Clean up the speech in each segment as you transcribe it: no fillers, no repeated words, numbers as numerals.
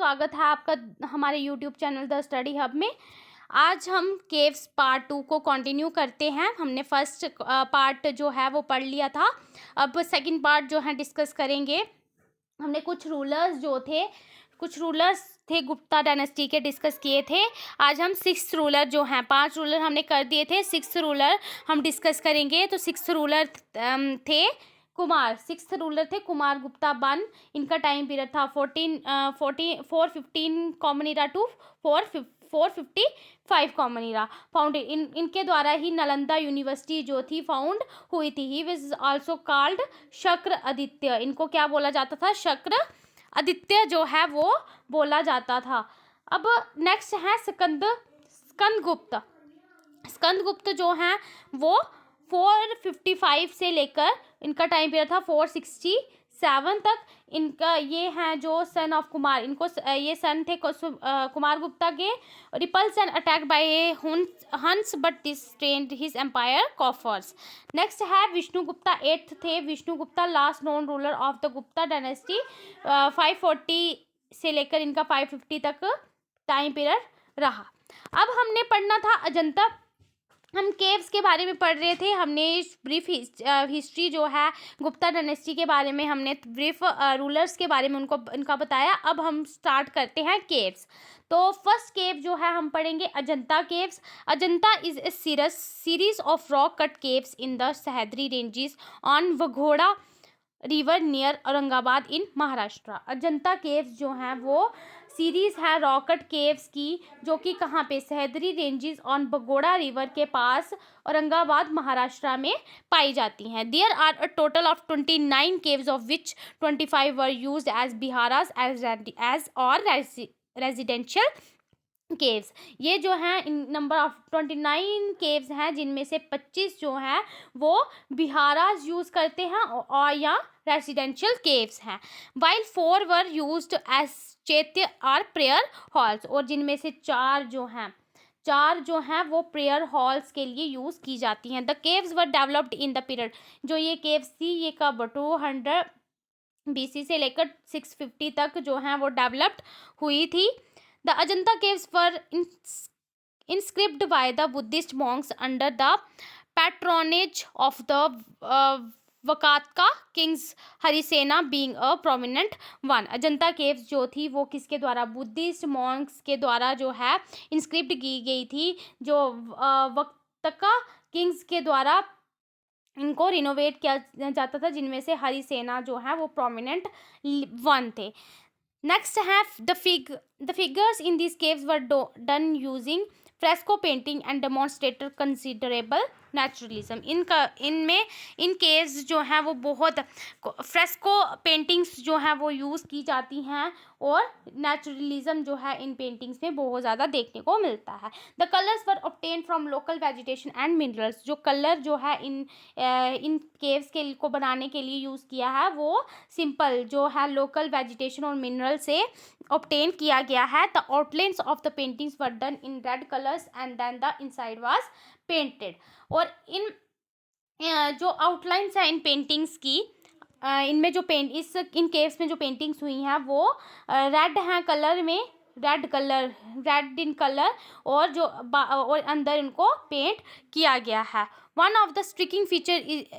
स्वागत है आपका हमारे YouTube channel the study hub में। आज हम केव्स पार्ट 2 को कंटिन्यू करते हैं। हमने फर्स्ट पार्ट जो है वो पढ़ लिया था। अब सेकंड पार्ट जो है डिस्कस करेंगे। हमने कुछ रूलर्स थे गुप्ता डायनेस्टी के डिस्कस किए थे। आज हम 6th रूलर जो हैं, 5 रूलर हमने कर दिए थे, 6th रूलर हम डिस्कस करेंगे। तो 6th रूलर थे कुमार गुप्ता वन। इनका टाइम पीरियड था 415 common era to 455 common era. Found इनके द्वारा ही नालंदा यूनिवर्सिटी जो थी फाउंड हुई थी। He was also called Shakra Aditya. इनको क्या बोला जाता था? शक्र आदित्य जो है वो बोला जाता था। अब नेक्स्ट है स्कंदगुप्त जो हैं वो 455 से लेकर इनका टाइम पीरियड था 467 तक। इनका ये हैं जो सन ऑफ कुमार, इनको ये सन थे कुमार गुप्ता के। Repulse and attack by Huns but distrained his empire coffers. Next है विष्णुगुप्ता 8th थे। Vishnugupta last known ruler of the Gupta dynasty. 540 से लेकर इनका 550 तक टाइम पीरियड रहा। अब हमने पढ़ना था अजंता। हम केव्स के बारे में पढ़ रहे थे। हमने ब्रीफ हिस्ट्री जो है गुप्ता डायनेस्टी के बारे में, हमने ब्रीफ रूलर्स के बारे में इनका बताया। अब हम स्टार्ट करते हैं केव्स। तो फर्स्ट केव जो है हम पढ़ेंगे Ajanta caves. Ajanta is a series of rock cut caves in the Sahyadri ranges on वघोड़ा river near Aurangabad in Maharashtra. Ajanta caves जो हैं वो सीरीज है रॉकट केव्स की, जो कि कहाँ पे? सह्याद्री रेंजेस ऑन बगोड़ा रिवर के पास औरंगाबाद महाराष्ट्र में पाई जाती हैं। There are a total of 29 caves of which 25 were used as viharas as और रेजिडेंशियल केव्स। ये जो हैं इन नंबर ऑफ 29 केव्स हैं, जिनमें से 25 जो हैं वो बिहारास यूज़ करते हैं और या रेसिडेंशियल केव्स हैं। वाइल 4 वर यूज्ड एज चैत्य और प्रेयर हॉल्स, और जिनमें से चार जो हैं वो प्रेयर हॉल्स के लिए यूज़ की जाती हैं। The caves were developed in the period, जो ये केव्स थी ये कब 200 BC से लेकर 650 तक जो हैं वो डेवलप्ड हुई थी। The Ajanta caves were inscribed by the Buddhist monks under the patronage of the Vakatka kings, Harisena being a prominent one. Ajanta caves जो थी वो किसके द्वारा? बुद्धिस्ट मॉन्क्स के द्वारा जो है इंस्क्रिप्ट की गई थी, जो वक्तका किंग्स के द्वारा इनको रिनोवेट किया जाता था, जिनमें से हरिसेना जो है वो प्रोमिनेंट वन थे। नेक्स्ट है the figures in this caves were done using fresco painting and demonstrator considerable naturalism. In caves जो हैं वो बहुत फ्रेस्को पेंटिंग्स जो हैं वो यूज़ की जाती हैं, और नेचुरलिज्म जो है इन पेंटिंग्स में बहुत ज़्यादा देखने को मिलता है। The colours were obtain from local vegetation and minerals. जो कलर जो है इन केव्स के को बनाने के लिए यूज़ किया है वो सिंपल जो है लोकल वेजिटेशन और मिनरल से ऑब्टेन किया गया है। The outlines of the paintings were done in red colours and then the inside was painted. और जो आउटलाइंस है इन पेंटिंग्स की, इनमें जो इन केव्स में जो पेंटिंग्स हुई हैं वो रेड हैं कलर में, रेड इन कलर, और और अंदर इनको पेंट किया गया है। One of the striking feature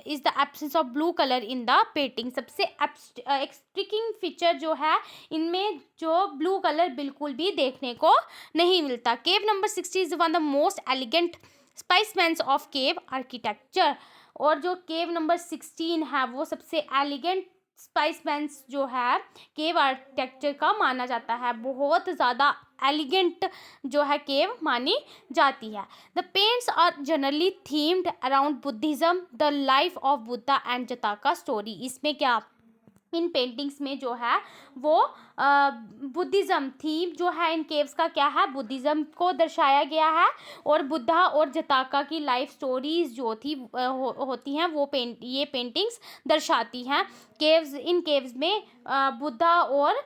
is the absence of blue colour in the painting. सबसे एक स्ट्रिकिंग फीचर जो है इनमें जो ब्लू कलर बिल्कुल भी देखने को नहीं मिलता। Cave number 60 is one the most elegant specimens of cave architecture. और जो केव नंबर 16 है वो सबसे एलिगेंट स्पाइसमेंट्स जो है केव आर्किटेक्चर का माना जाता है। बहुत ज़्यादा एलिगेंट जो है केव मानी जाती है। The paints are generally themed around Buddhism, the life of Buddha and Jataka story. इसमें क्या, इन पेंटिंग्स में जो है वो बुद्धिज़्म थीम जो है इन केव्स का क्या है? बुद्धिज़्म को दर्शाया गया है, और बुद्धा और जताका की लाइफ स्टोरीज जो थी होती हैं वो ये पेंटिंग्स दर्शाती हैं। इन केव्स में बुद्धा और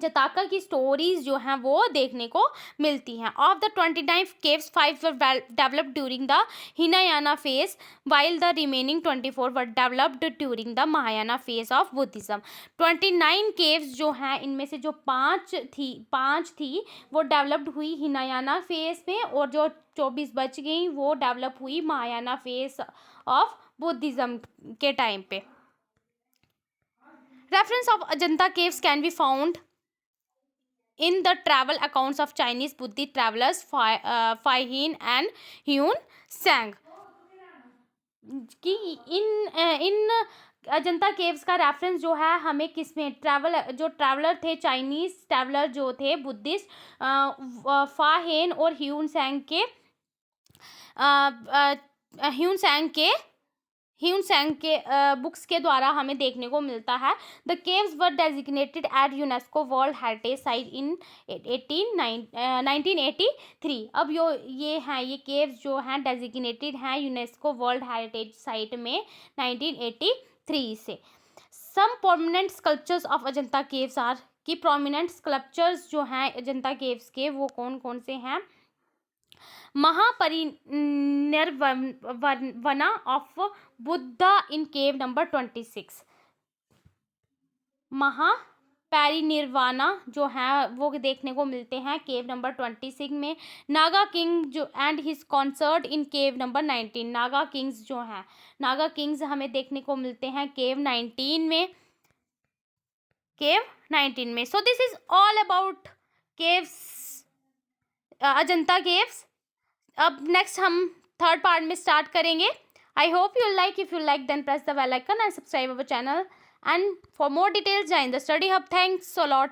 जताका की स्टोरीज जो हैं वो देखने को मिलती हैं। Of the 29 caves 5 were developed during the Hinayana phase while the remaining 24 were developed during the Mahayana phase of Buddhism. 29 caves जो हैं इनमें से जो पाँच थी वो डेवलप्ड हुई हिनायाना फेज में, और जो 24 बच गई वो डेवलप हुई महायाना फेज ऑफ बुद्धिज्म के टाइम पे। Reference of Ajanta caves can be found in the travel accounts of Chinese Buddhist travelers Fai Hin and Hyun Sang कि इन अजंता केव्स का रेफरेंस जो है हमें किस में, जो ट्रैवलर थे, चाइनीज ट्रैवलर जो थे बुद्धिस्ट, फा हेन और ह्यून सैंग के बुक्स के द्वारा हमें देखने को मिलता है। The caves were designated at UNESCO World Heritage Site in 1983। अब ये केव्स जो हैं डेजिग्नेटेड हैं यूनेस्को वर्ल्ड हेरिटेज साइट में 1983 से। Some prominent sculptures of Ajanta caves are, की प्रोमिनेंट स्कल्पचर्स जो हैं अजंता केव्स के वो कौन कौन से हैं? Mahaparinirvana of Buddha in cave number 26। Mahaparinirvana जो है वो देखने को मिलते हैं केव नंबर 26 में। नागा किंग जो and his concert in cave number 19। Naga Kings जो हैं, नागा किंग्स हमें देखने को मिलते हैं केव 19 में। So this is all about caves, Ajanta caves. अब नेक्स्ट हम थर्ड पार्ट में स्टार्ट करेंगे। I hope you like, if you like then press the bell icon and subscribe our channel, and for more details join the study hub. Thanks a lot.